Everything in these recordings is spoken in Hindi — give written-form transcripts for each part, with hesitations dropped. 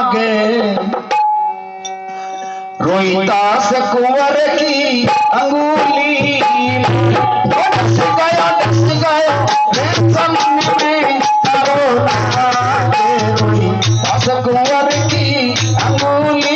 नागे रोहितास कुंवर की अंगुली डस गया रेशम में करो नागे रोहितास कुंवर की अंगुली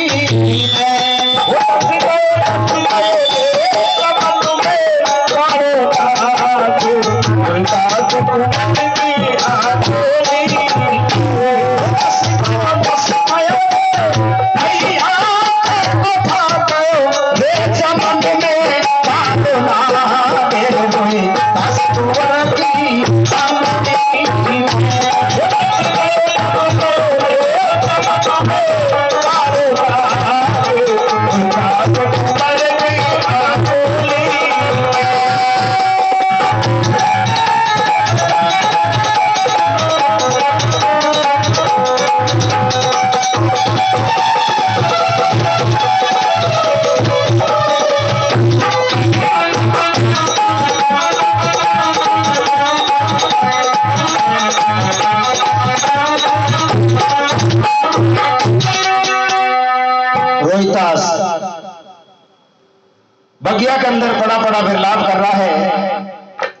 बगिया के अंदर पड़ा पड़ा विलाप कर रहा है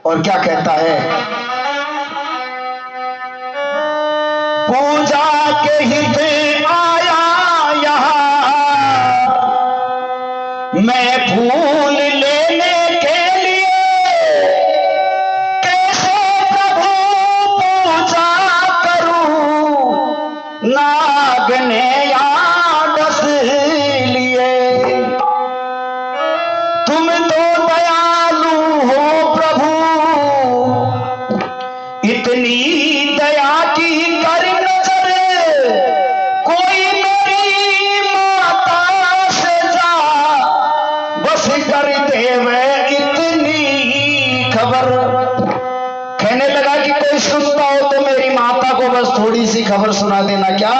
और क्या कहता है, पूजा के हित आया यहाँ मैं फूल लेने के लिए, कैसे प्रभु पूजा करूं नाग ने डस लिए। तुम तो दयालु हो प्रभु, इतनी दया की कर नजर, कोई मेरी माता से जा बस कर देवे इतनी खबर। कहने लगा कि कोई सुनता हो तो मेरी माता को बस थोड़ी सी खबर सुना देना क्या।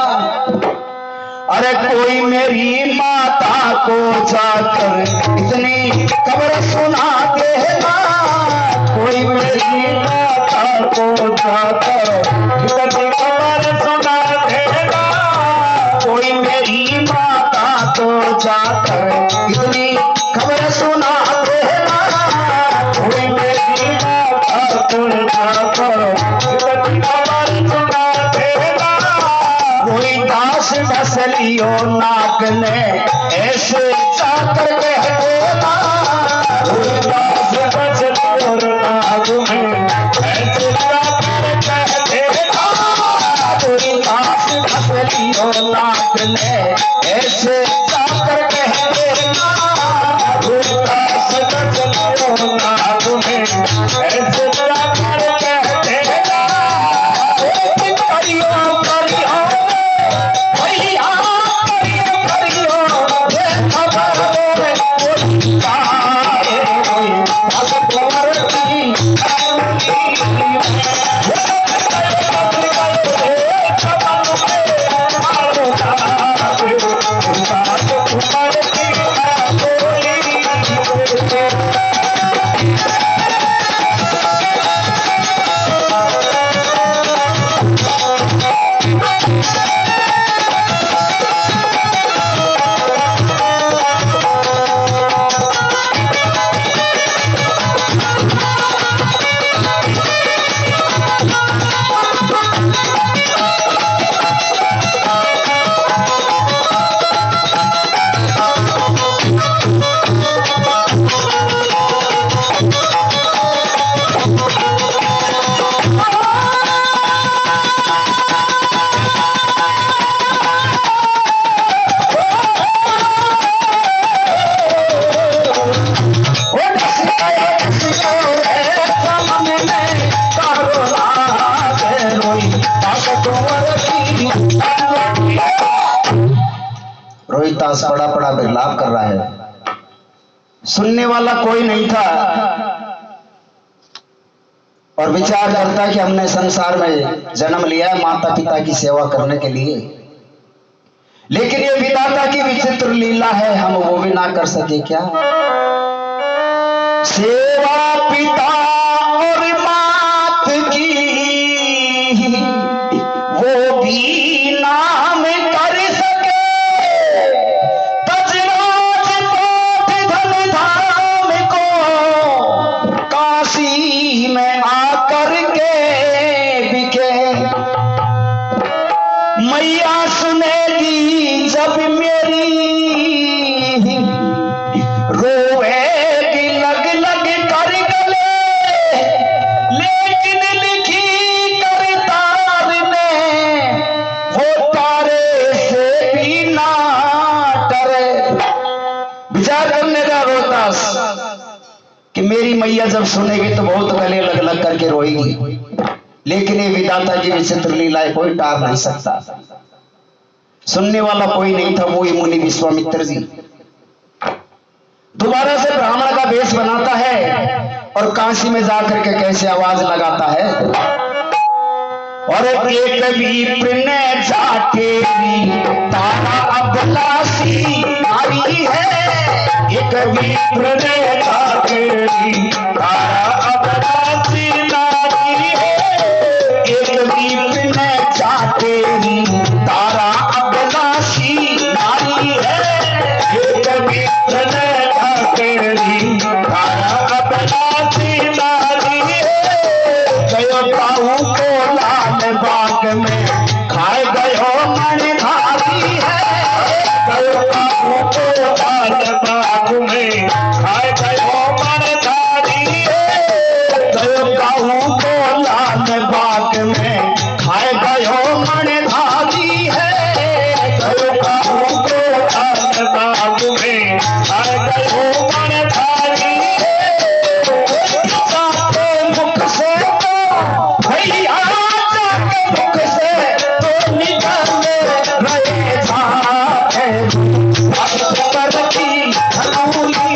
अरे कोई मेरी माता को जाकर इतनी खबर सुना देना, कोई मेरी माता को जाकर इतनी खबर सुना देना, कोई मेरी माता को जाकर इतनी खबर सुना देना, कोई मेरी माता को जाकर इतनी खबर सुना देना। कोई दास डस लियो नाग ने ऐसे जाकर कह देना, कोई दास डस लियो नाग में ऐसे जाकर कह देना, कोई दास डस लियो नाग ने ऐसे जाकर कह देना, कोई दास डस लियो नाग में ऐसे जाकर कह देना। रोहितास पड़ा पड़ा विलाप कर रहा है, सुनने वाला कोई नहीं था और विचार करता कि हमने संसार में जन्म लिया है माता पिता की सेवा करने के लिए, लेकिन ये विधाता की विचित्र लीला है, हम वो भी ना कर सके क्या। सेवा पिता और मात की वो भी नाम कर सके, मैया सुनेगी जब मेरी, रोएगी लग लग कर गले, लेकिन लिखी कर तार ने वो तारे से भी ना डरे। विचार करने का रोहतास कि मेरी मैया जब सुनेगी तो बहुत गले लग लग करके रोएगी, लेकिन ये विधाता की विचित्र लीलाएं कोई टार नहीं सकता। सुनने वाला कोई नहीं था, वो ही मुनि विश्वामित्र जी। दोबारा से ब्राह्मण का वेश बनाता है और काशी में जाकर के कैसे आवाज लगाता है, और एक विप्र ने जाटेरी तारा अभिलाषी आई है, एक विप्र ने जाटेरी तारा अभिलाषी नारी है, एक विप्र ने जाटेरी तारा अभिलाषी नारी है, एक विप्र ने जाटेरी तारा अभिलाषी नारी है। गयो काऊ को लाल बाग में खाए गयो मन धारी है, गयो काऊ को लाल बाग में खाए गयो मन धारी है, गयो काऊ को लाल बाग में खाए गयो मन धारी है, गयो काऊ को लाल बाग में खाए गयो मन धारी है। मुख से भैया मुख से तो निकले रहे जाए, पर की धनूली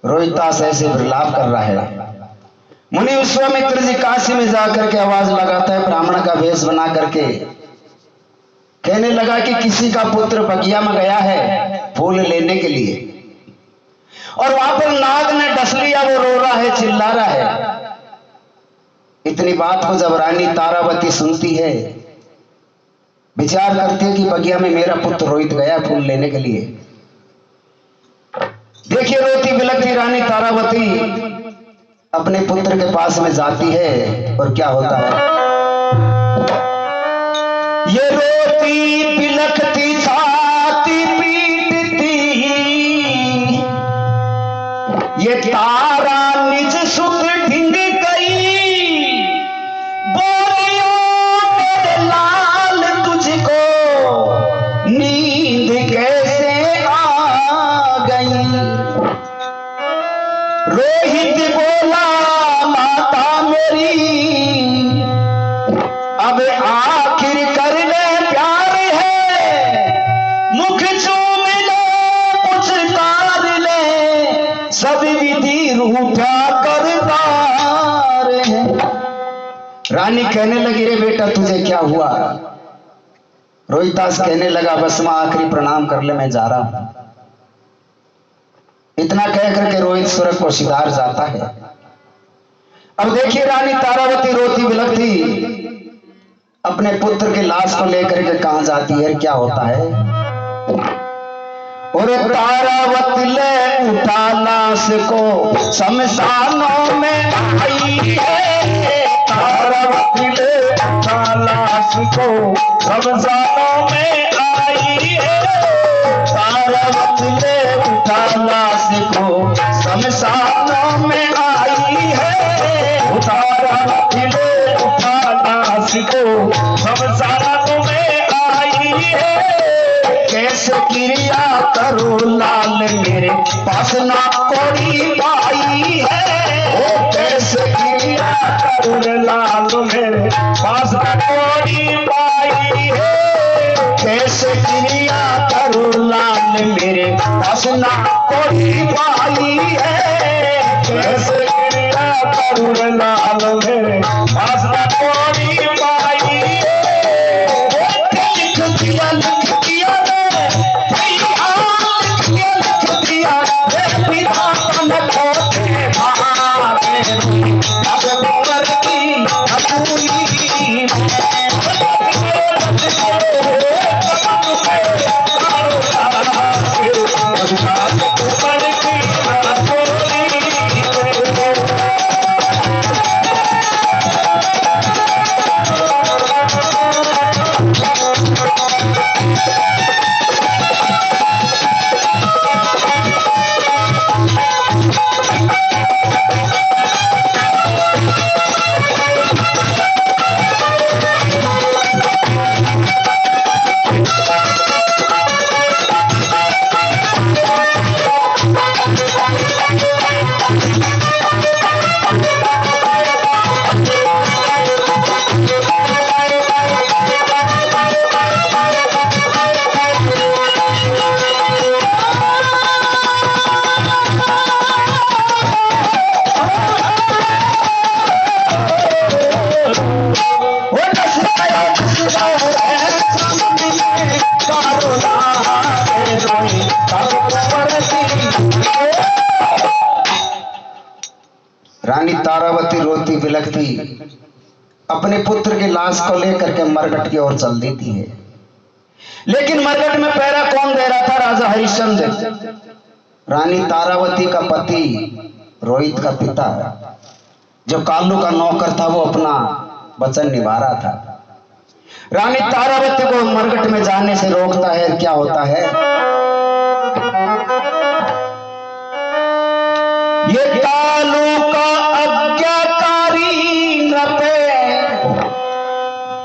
रोहितास ऐसे विलाप कर रहा है। मुनि विश्वामित्र जी काशी में जाकर के आवाज लगाता है, ब्राह्मण का वेश बना करके कहने लगा कि किसी का पुत्र बगिया में गया है फूल लेने के लिए, और वहां पर नाग ने डस लिया, वो रो रहा है, चिल्ला रहा है। इतनी बात को जब रानी तारावती सुनती है, विचार करती है कि बगिया में मेरा पुत्र रोहित गया फूल लेने के लिए। देखिए रोती बिलखती रानी तारावती अपने पुत्र के पास में जाती है, और क्या होता है, ये रोती बिलखती छाती पीटती, ये तारा निज सुत ढिंग गई, बोलियो मेरे लाल तुझको नींद कैसे आ गई। रोहित बोला माता मेरी, अब आखिर कर ले प्यार है, मुख चूम ले कुछ तार ले, सब विधि रूठा करदार है। रानी कहने लगी रे बेटा तुझे क्या हुआ? रोहितास कहने लगा बस मां आखिरी प्रणाम कर ले, मैं जा रहा हूं। इतना कह करके रोहित स्वर्ग को सिधार जाता है। अब देखिए रानी तारावती रोती बिलखती अपने पुत्र की लाश को लेकर के कहां जाती है, क्या होता है, और तारावती ले उठा लाश को शमशानों में आई है, तारावती ले उठा लाश को शमशानों में आई है, तारावती ले उठा लाश को शमशान संसारों में आई है, उतारा खिले उठाना सीखो, संसारों में आई है। कैसे क्रिया करो लाल मेरे पास ना कोई पाई है, ओ कैसे क्रिया करो लाल मेरे पास ना कोई पाई है। कैसे क्रिया करो लाल मेरे पास ना कोई पाई है, कैसे क्रिया करो लाल मेरे पास ना कोई पाई है। लिख दिया लिख दिया विधाता न खोटे भागे, अब उम्र की अधूरी रानी तारावती रोती बिलखती अपने पुत्र की लाश को लेकर के मरघट की ओर चल देती है। लेकिन मरघट में पहरा कौन दे रहा था? राजा हरिश्चंद्र, रानी तारावती का पति, रोहित का पिता, जो कालू का नौकर था, वो अपना वचन निभा रहा था। रानी तारावती को मरघट में जाने से रोकता है। क्या होता है? ये कालू का आज्ञाकारी नपे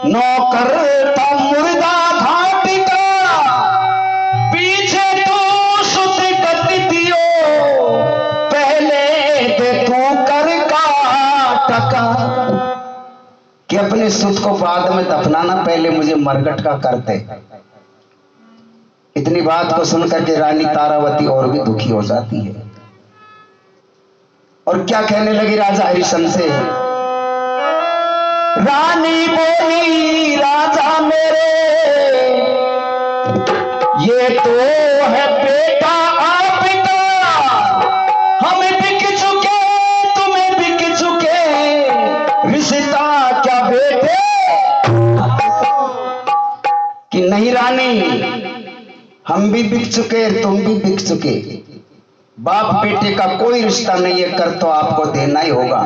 नौकर था मुर्दा घाटी का, पीछे तो सुत गति दियो, पहले दे तू कर का टका, कि अपने सुत को बाद में दफनाना, पहले मुझे मरघट का करते। इतनी बात को सुनकर के रानी तारावती और भी दुखी हो जाती है और क्या कहने लगी राजा हरिश्चंद्र से। रानी बोली, राजा मेरे ये तो है बेटा आपका, हमें बिक चुके तुम्हें बिक चुके, रिश्ता क्या बेटे? कि नहीं रानी, हम भी बिक चुके तुम भी बिक चुके, बाप बेटे का कोई रिश्ता नहीं है, कर तो आपको देना ही होगा।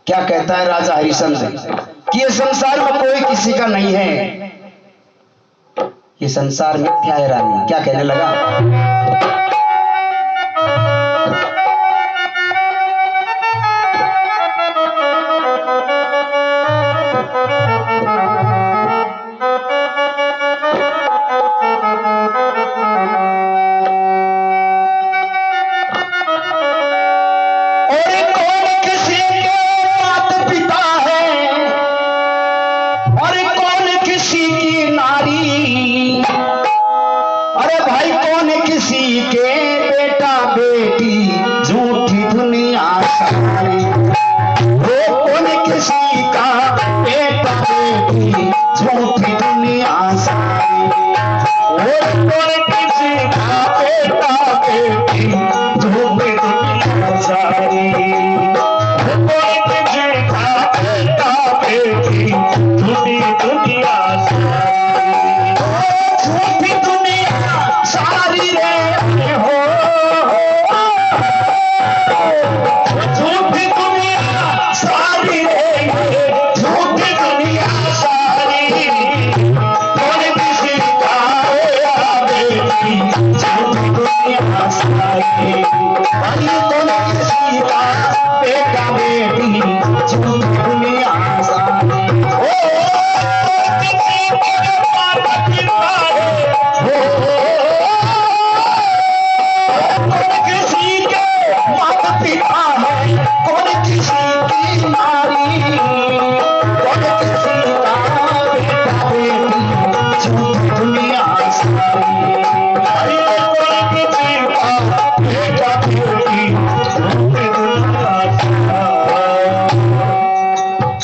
क्या कहता है राजा हरिश्चंद्र कि ये संसार में कोई किसी का नहीं है, ये संसार मिथ्या है। रानी क्या कहने लगा? है कौन किसी की नारी, कौन किसी का बेटा बेटी, झूठी दुनिया सारी। अरे कौन किसी का बेटा बेटी, झूठी दुनिया सारी।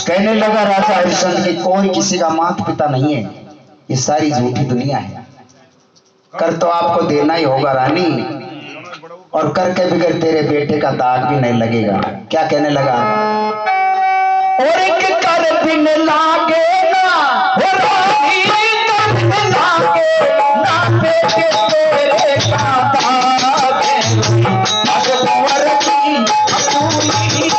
कहने लगा राजा हरिश्चंद्र की कोई किसी का माता पिता नहीं है, ये सारी झूठी दुनिया है। कर तो आपको देना ही होगा रानी, और करके बगैर तेरे बेटे का दाग भी नहीं लगेगा। क्या कहने लगा? और एक कर बिन लागे ना हो रानी, कर बिन लागे ना बेटे तेरे का दाग, अकबर की असूली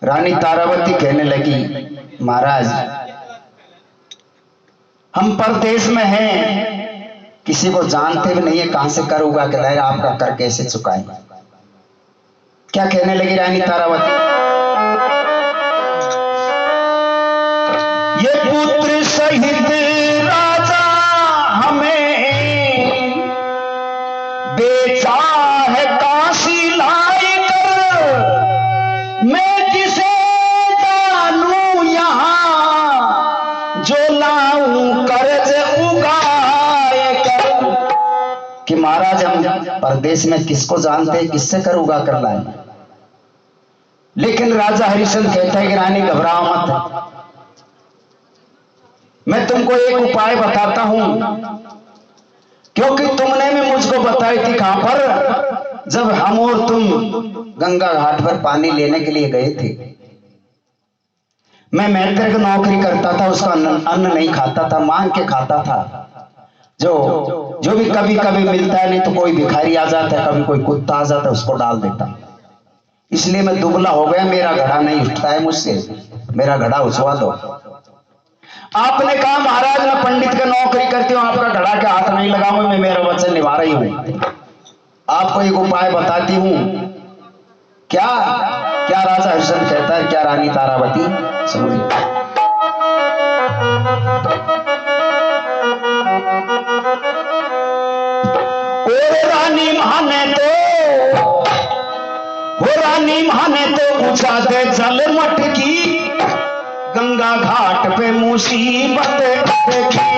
रानी तारावती कहने लगी, महाराज हम परदेश में हैं, किसी को जानते भी नहीं है, कहां से कर उगा के लाए, आपका कर कैसे चुकाएं? क्या कहने लगी रानी तारावती? ये पुत्र सहित राजा हमें बेचा है काशी लाई कर, मैं किसे जानूं यहाँ जो लाऊं कर्ज उगाए कर। कि महाराज हम परदेश में किसको जानते हैं, किससे कर उगा कर लाए। लेकिन राजा हरिश्चंद्र कहता है कि रानी घबराओ मत, मैं तुमको एक उपाय बताता हूं, क्योंकि तुमने भी मुझको बताई थी कहां पर, जब हम और तुम गंगा घाट पर पानी लेने के लिए गए थे। मैं मैत्र की नौकरी करता था, उसका अन्न नहीं खाता था, मांग के खाता था। जो भी कभी कभी मिलता है, नहीं तो कोई भिखारी आ जाता है, कभी कोई कुत्ता आ जाता है, उसको डाल देता। इसलिए मैं दुबला हो गया, मेरा घड़ा नहीं उठता है मुझसे, मेरा घड़ा उछवा दो। आपने कहा महाराज मैं पंडित का नौकरी करती हूँ, आपका घड़ा के हाथ नहीं लगाऊंगा, मैं मेरा वचन निभा रही हूँ। आपको एक उपाय बताती हूँ। क्या क्या राजा हरिश्चंद्र कहता है, क्या रानी तारावती सुनिए। ओ रानी माने तो, वो रानी माने तो पूछा दे जल मटकी, गंगा घाट पे मुसीबत देखी।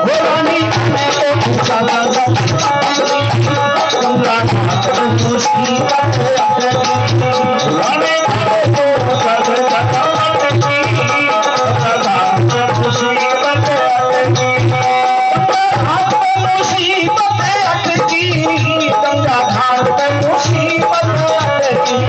वो रानी माने तो पूछा दे जल मटकी, गंगा घाट पे मुसीबत देखी। रानी माने तो पूछा दे जल मटकी, गंगा घाट पे मुसीबत देखी। घाट पे मुसीबत अटकी, गंगा घाट पे मुसीबत अटकी।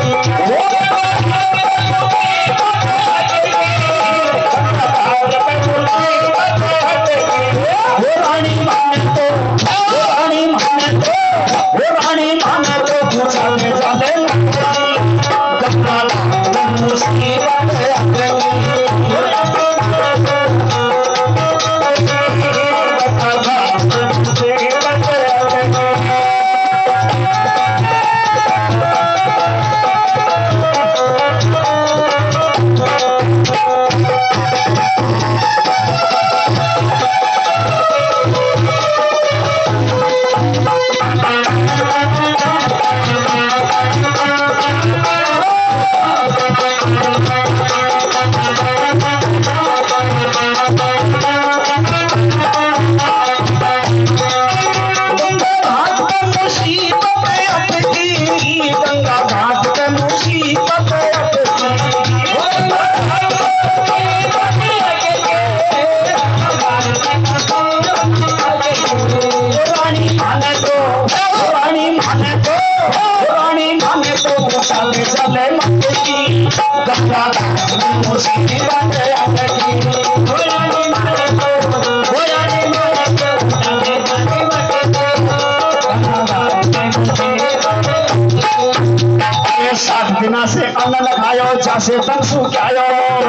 दिना से अन्न न खायो जासे तन सुखायो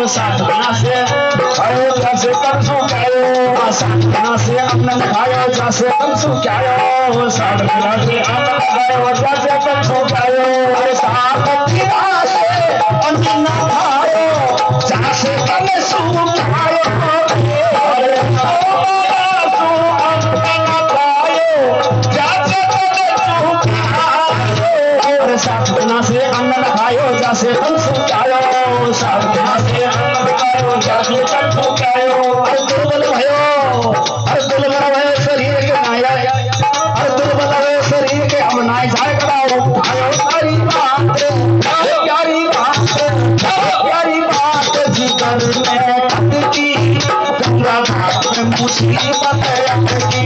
7 दिना से खायो जासे तन सुखायो 7 दिना से अन्न न खायो जासे तन सुखायो 7 दिना से अन्न न खायो जासे तन सुखायो 7 दिना से अन्न न खायो जासे तन सुखायो 7 दिना से अन्न न खायो जासे तन सुखायो 7 दिना से अन्न न खायो जासे तन सुखायो दुर्बल भयो शरीर के नाय दुर्बल भयो शरीर के अब नाय जाए कराओ उठायो प्यारी बात जिगर में अटकी गंगा घाट में मुसीबत अटकी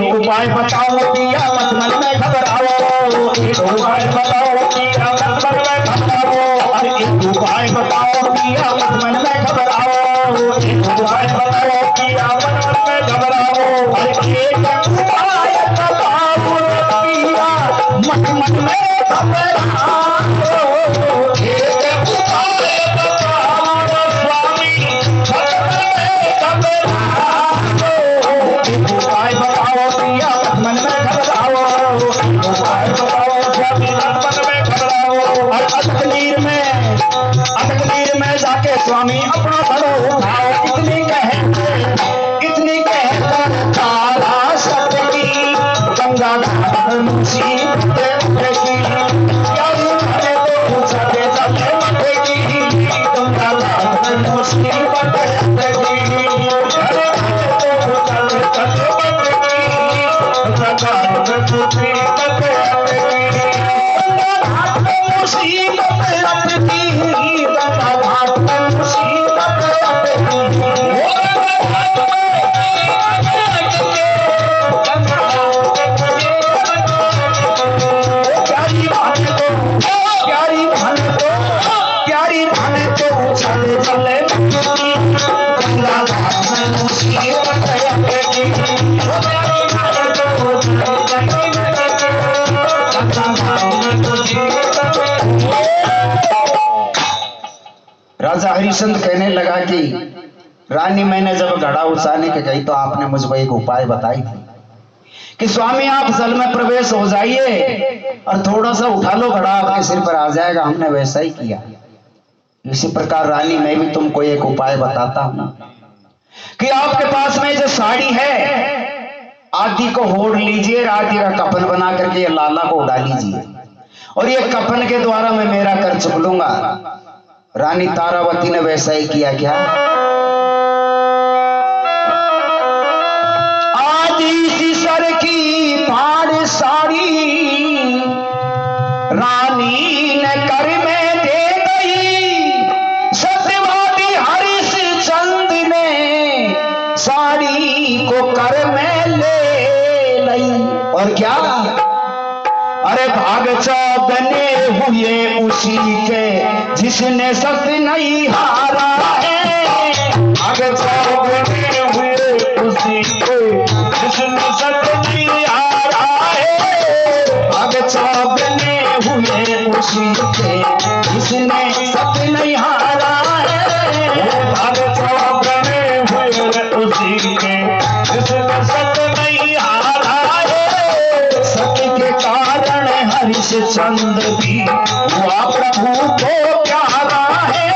उपाय बताओ पिया मत मन में घबराओ एक उपाय बताओ पिया मत मन में घबराओ अरे एक उपाय बताओ पिया मत मन में घबराओ एक उपाय बताओ पिया मत मन में घबराओ अरे एक उपाय बताओ पिया मत मन में घबराओ एक उपाय बताओ स्वामी मत मन में घबराओ एक उपाय बताओ पिया मन में घबराओ उपाय बताओ स्वामी मन में घबराओ अटकनीर में जाके स्वामी अपना धरो उठाओ इतनी कहकर काला सटकी गंगा घाट मुसीबत उठेगी प्यारी माने तो पूछते चले मटेगी गंगा घाट मुसीबत उठेगी राजा हरिश्चंद्र कहने लगा कि रानी मैंने जब घड़ा उछाने के कही तो आपने मुझको एक उपाय बताई थी कि स्वामी आप जल में प्रवेश हो जाइए और थोड़ा सा उठा लो घड़ा आपके सिर पर आ जाएगा। हमने वैसा ही किया। इसी प्रकार रानी मैं भी तुमको एक उपाय बताता हूं कि आपके पास में जो साड़ी है आदि को होड़ लीजिए, आदि का कफन बना करके ये लाला को उड़ा लीजिए और ये कफन के द्वारा मैं मेरा कर चुक लूंगा। रानी तारावती ने वैसा ही किया। क्या आदि सिसर की फाड़ साड़ी रानी ने कर में दे गई, सत्यवादी हरिश्चंद ने साड़ी को कर में ले ली। और क्या अरे भाग बने हुए उसी के जिसने सत्य नहीं हारा है। भाग बने हुए उसी के जिसने सत्य नहीं हारा है। भाग बने हुए उसी के जिसने सत्य नहीं हारा है। भाग बने हुए उसी के जिसने सत्य नहीं हारा है। सत्य के कारण हरिश्चंद्र भी हुआ प्रभु को प्यारा है।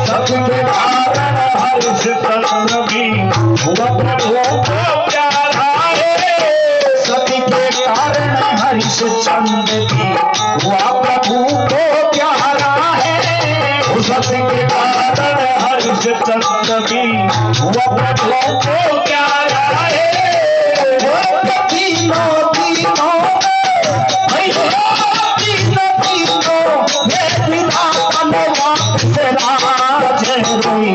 सत्य के कारण हरिश्चंद्र भी हुआ प्रभु को प्यारा है। सत्य के कारण हर्ष चंद भी हुआ प्रभु को प्यारा है। उस के कारण हर्ष चंद भी हुआ प्रभु को प्यारा है। वो तीनों तीनों राज रोई